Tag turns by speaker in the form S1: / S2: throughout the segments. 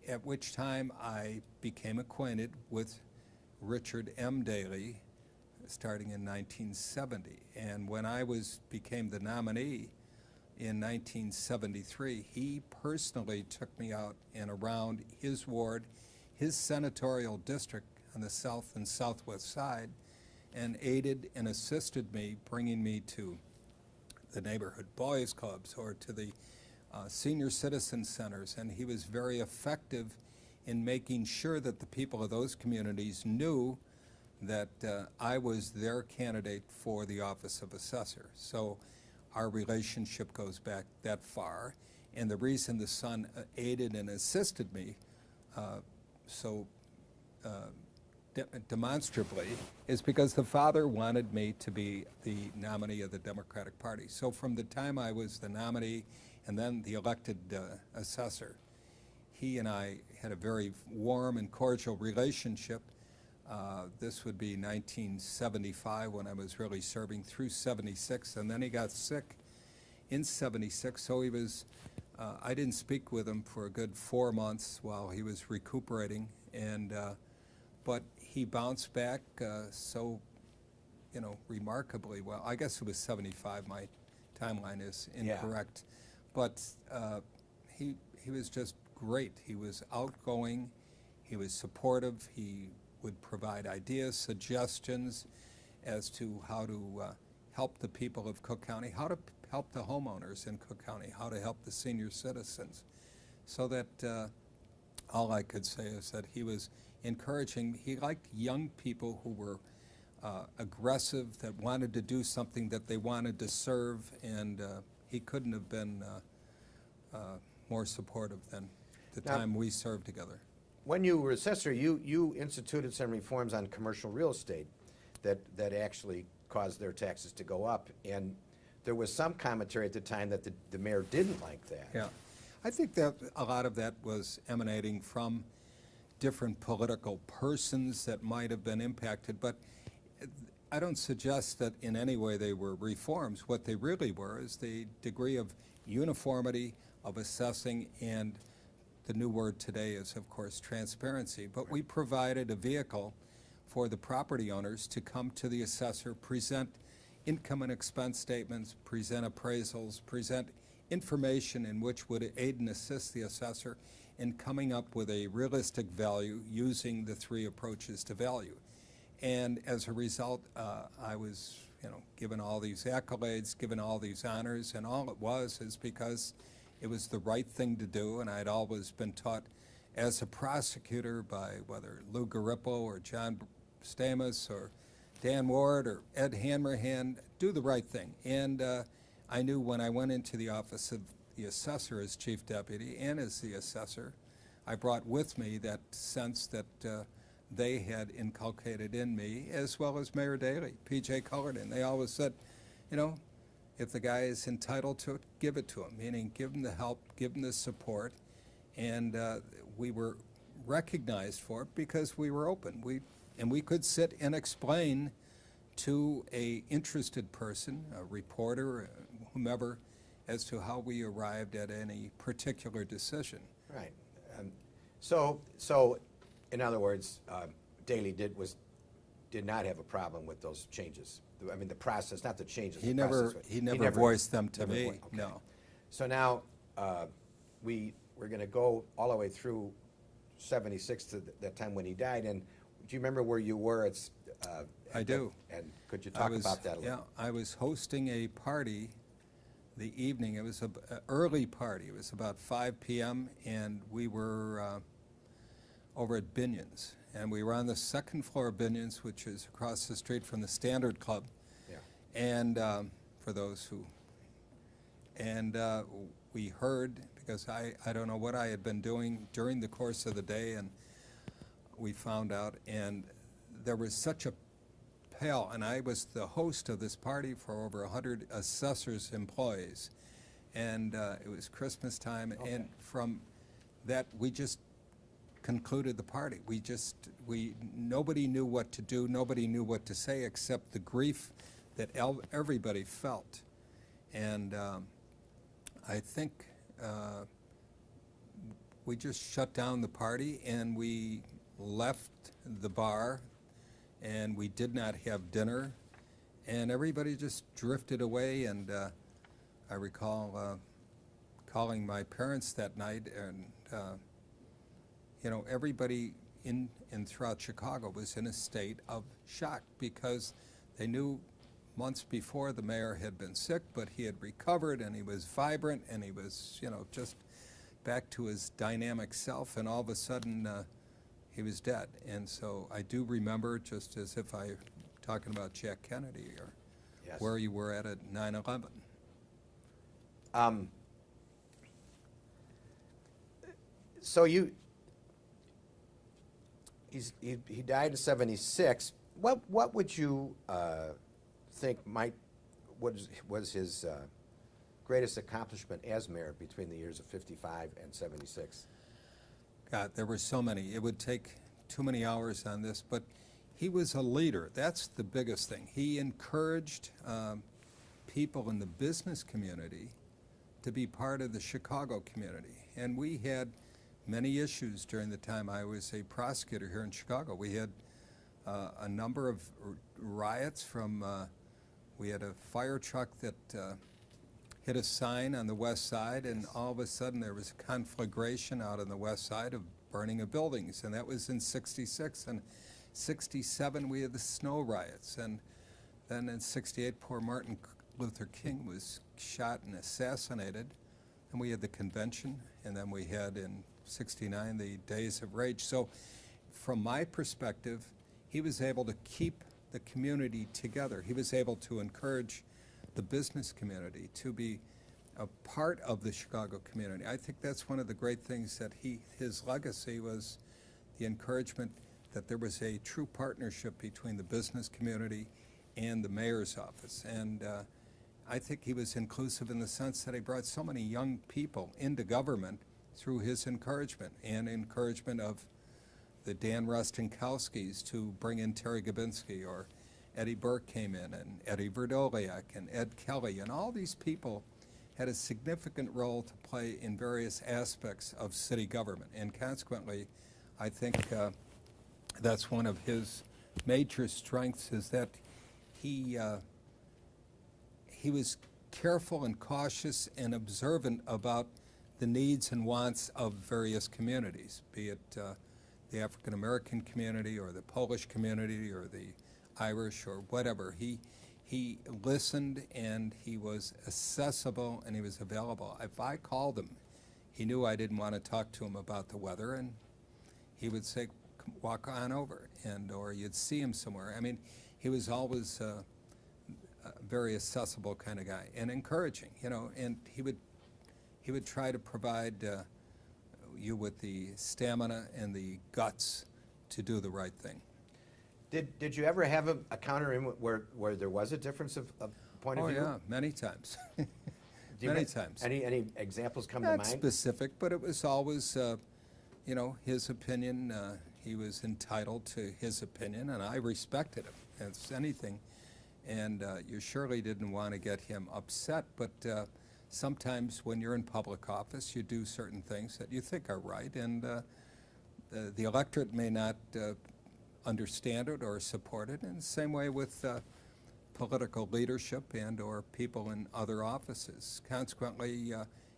S1: at which time I became acquainted with Richard M. Daley, starting in 1970. And when I became the nominee in 1973, he personally took me out and around his ward, his senatorial district on the south and southwest side, and aided and assisted me, bringing me to the neighborhood boys clubs or to the senior citizen centers. And he was very effective in making sure that the people of those communities knew that I was their candidate for the office of assessor. So our relationship goes back that far. And the reason the son aided and assisted me demonstrably is because the father wanted me to be the nominee of the Democratic Party. So from the time I was the nominee and then the elected assessor, he and I had a very warm and cordial relationship. This would be 1975 when I was really serving through 76, and then he got sick in 76, so he was, I didn't speak with him for a good 4 months while he was recuperating, and but he bounced back so, remarkably well. I guess it was 75, my timeline is incorrect. Yeah. But he was just great. He was outgoing, he was supportive, he would provide ideas, suggestions as to how to help the people of Cook County, how to help the homeowners in Cook County, how to help the senior citizens. So that all I could say is that he was encouraging. He liked young people who were aggressive, that wanted to do something, that they wanted to serve, and he couldn't have been more supportive than the time we served together.
S2: When you were assessor, you instituted some reforms on commercial real estate that actually caused their taxes to go up, and there was some commentary at the time that the mayor didn't like that.
S1: Yeah, I think that a lot of that was emanating from different political persons that might have been impacted, but I don't suggest that in any way they were reforms. What they really were is the degree of uniformity of assessing, and the new word today is, of course, transparency. But we provided a vehicle for the property owners to come to the assessor, present income and expense statements, present appraisals, present information in which would aid and assist the assessor in coming up with a realistic value using the three approaches to value. And as a result, I was, given all these accolades, given all these honors, and all it was is because it was the right thing to do, and I'd always been taught as a prosecutor by whether Lou Garippo or John Stamos or Dan Ward or Ed Hanrahan, do the right thing. And I knew when I went into the office of the assessor as chief deputy and as the assessor, I brought with me that sense that they had inculcated in me, as well as Mayor Daley, P.J. Cullerton. They always said, if the guy is entitled to it, give it to him, meaning give him the help, give him the support. And we were recognized for it because we were open. We could sit and explain to a interested person, a reporter, whomever, as to how we arrived at any particular decision.
S2: Right. So in other words, Daley did not have a problem with those changes. I mean, the process, not the changes.
S1: He never voiced them to me. Okay. No.
S2: So now we're going to go all the way through 76 to that time when he died. And do you remember where you were?
S1: I do.
S2: And could you talk about that a little?
S1: Yeah, I was hosting a party the evening. It was an early party. It was about 5 p.m. and we were over at Binion's. And we were on the second floor of Binion's, which is across the street from the Standard Club. Yeah. And for those who, and we heard, because I don't know what I had been doing during the course of the day, and we found out, and there was such a pale, and I was the host of this party for over 100 assessors' employees. And it was Christmas time, okay. And from that, we just concluded the party. Nobody knew what to do, nobody knew what to say except the grief that everybody felt. And I think we just shut down the party and we left the bar and we did not have dinner and everybody just drifted away. And I recall calling my parents that night, and everybody in throughout Chicago was in a state of shock because they knew months before the mayor had been sick, but he had recovered and he was vibrant and he was, just back to his dynamic self, and all of a sudden he was dead. And so I do remember, just as if I were talking about Jack Kennedy or
S2: Yes.
S1: where you were at 9/11.
S2: So he died in '76. What would you think was his greatest accomplishment as mayor between the years of '55 and '76?
S1: God, there were so many. It would take too many hours on this, but he was a leader. That's the biggest thing. He encouraged people in the business community to be part of the Chicago community. And we had many issues during the time I was a prosecutor here in Chicago. We had a number of riots from, we had a fire truck that hit a sign on the west side, and all of a sudden there was a conflagration out on the west side of burning of buildings, and that was in '66. And '67 we had the snow riots, and then in '68 poor Martin Luther King was shot and assassinated, and we had the convention, and then we had in '69 the Days of Rage. So from my perspective, he was able to keep the community together. He was able to encourage the business community to be a part of the Chicago community. I think that's one of the great things that his legacy was, the encouragement that there was a true partnership between the business community and the mayor's office. And I think he was inclusive in the sense that he brought so many young people into government through his encouragement and encouragement of the Dan Rostenkowskis to bring in Terry Gabinski, or Eddie Burke came in, and Eddie Verdoliak and Ed Kelly, and all these people had a significant role to play in various aspects of city government. And consequently, I think that's one of his major strengths, is that he was careful and cautious and observant about the needs and wants of various communities, be it the African American community or the Polish community or the Irish or whatever. He listened, and he was accessible, and he was available. If I called him, he knew I didn't want to talk to him about the weather, and he would say, walk on over, or you'd see him somewhere. I mean, he was always a very accessible kind of guy and encouraging, and he would try to provide you with the stamina and the guts to do the right thing.
S2: Did you ever have a counter in where there was a difference of point of view?
S1: Oh yeah, many times. Many times.
S2: Any examples come to
S1: Not
S2: mind?
S1: specific, but it was always, his opinion. He was entitled to his opinion, and I respected him as anything. And you surely didn't want to get him upset, but sometimes when you're in public office, you do certain things that you think are right, and the electorate may not understand it or support it. And the same way with political leadership and or people in other offices. Consequently,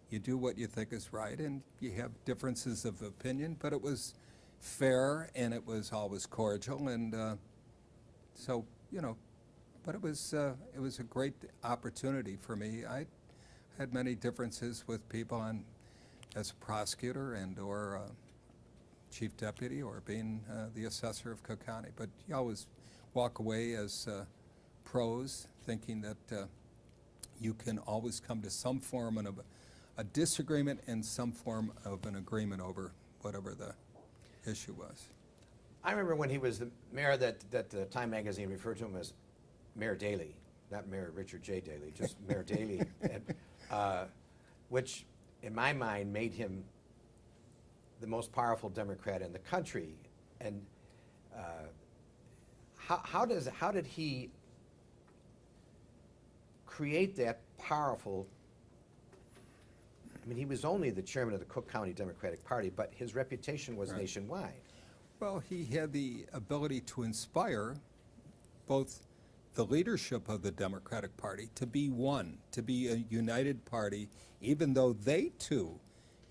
S1: you do what you think is right, and you have differences of opinion, but it was fair and it was always cordial, and so but it was a great opportunity for me. I had many differences with people as a prosecutor and or chief deputy or being the assessor of Cook County, but you always walk away as pros, thinking that you can always come to some form of a disagreement and some form of an agreement over whatever the issue was.
S2: I remember when he was the mayor that Time magazine referred to him as Mayor Daley, not Mayor Richard J. Daley, just Mayor Daley, which in my mind made him the most powerful Democrat in the country. And how did he I mean, he was only the chairman of the Cook County Democratic Party, but his reputation was
S1: Right.
S2: nationwide.
S1: Well, he had the ability to inspire both the leadership of the Democratic Party to be one, to be a united party, even though they too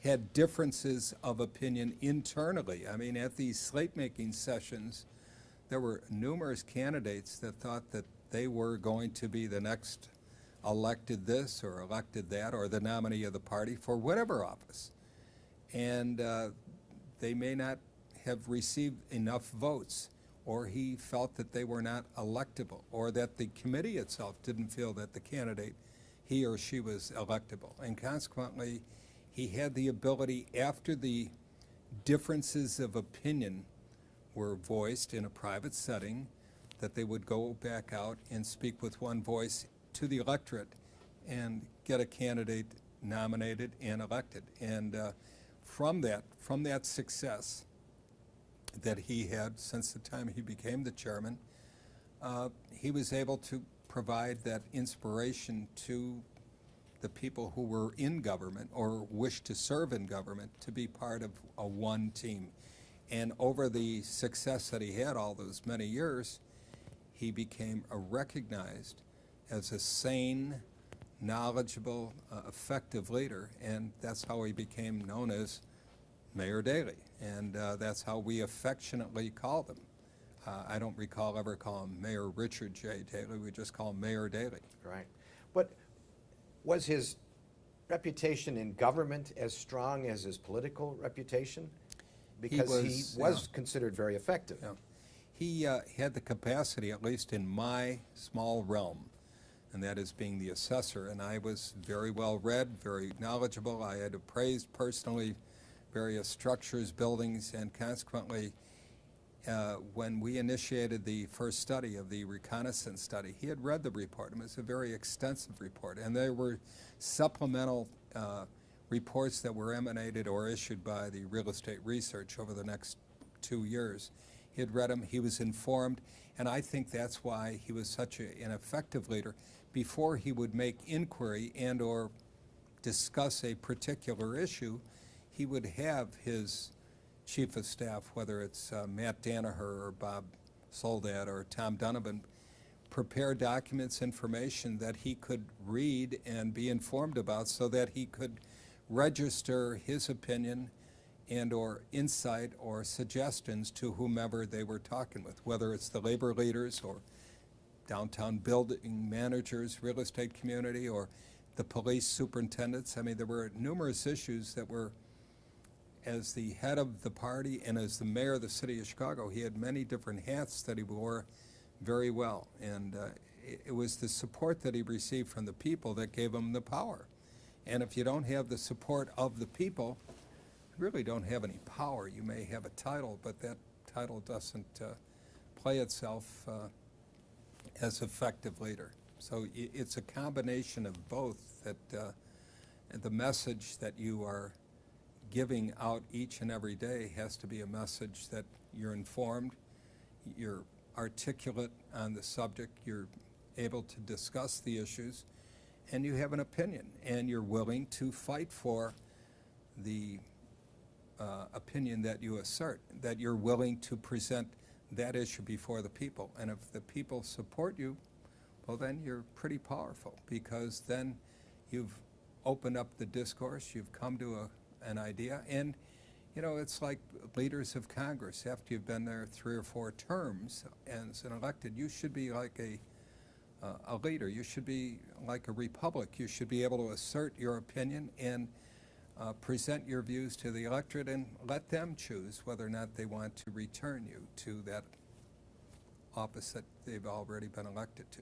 S1: had differences of opinion internally. I mean, at these slate-making sessions, there were numerous candidates that thought that they were going to be the next elected this or elected that, or the nominee of the party for whatever office. And they may not have received enough votes, or he felt that they were not electable, or that the committee itself didn't feel that the candidate, he or she, was electable. And consequently, he had the ability, after the differences of opinion were voiced in a private setting, that they would go back out and speak with one voice to the electorate and get a candidate nominated and elected. And from that success that he had since the time he became the chairman, he was able to provide that inspiration to the people who were in government or wished to serve in government to be part of a one team. And over the success that he had all those many years, he became recognized as a sane, knowledgeable, effective leader, and that's how he became known as Mayor Daley, and that's how we affectionately called him. I don't recall ever calling him Mayor Richard J. Daley. We just call him Mayor Daley.
S2: Right. But was his reputation in government as strong as his political reputation? Because he was considered very effective.
S1: Yeah. He had the capacity, at least in my small realm, and that is being the assessor, and I was very well read, very knowledgeable. I had appraised personally various structures, buildings, and consequently, when we initiated the first study of the reconnaissance study, he had read the report. It was a very extensive report, and there were supplemental reports that were emanated or issued by the real estate research over the next 2 years. He had read them, he was informed, and I think that's why he was such an effective leader. Before he would make inquiry and or discuss a particular issue, he would have his chief of staff, whether it's Matt Danaher or Bob Soldat or Tom Donovan, prepare documents, information that he could read and be informed about so that he could register his opinion and or insight or suggestions to whomever they were talking with, whether it's the labor leaders or downtown building managers, real estate community, or the police superintendents. I mean, there were numerous issues that were, as the head of the party and as the mayor of the city of Chicago, he had many different hats that he wore very well. And it was the support that he received from the people that gave him the power. And if you don't have the support of the people, you really don't have any power. You may have a title, but that title doesn't play itself as effective leader. So it's a combination of both, that the message that you are giving out each and every day has to be a message that you're informed, you're articulate on the subject, you're able to discuss the issues, and you have an opinion, and you're willing to fight for the opinion that you assert, that you're willing to present that issue before the people. And if the people support you, well, then you're pretty powerful, because then you've opened up the discourse, you've come to an idea. And, you know, it's like leaders of Congress. After you've been there 3 or 4 terms as an elected, you should be like a leader. You should be like a republic. You should be able to assert your opinion and present your views to the electorate and let them choose whether or not they want to return you to that office that they've already been elected to.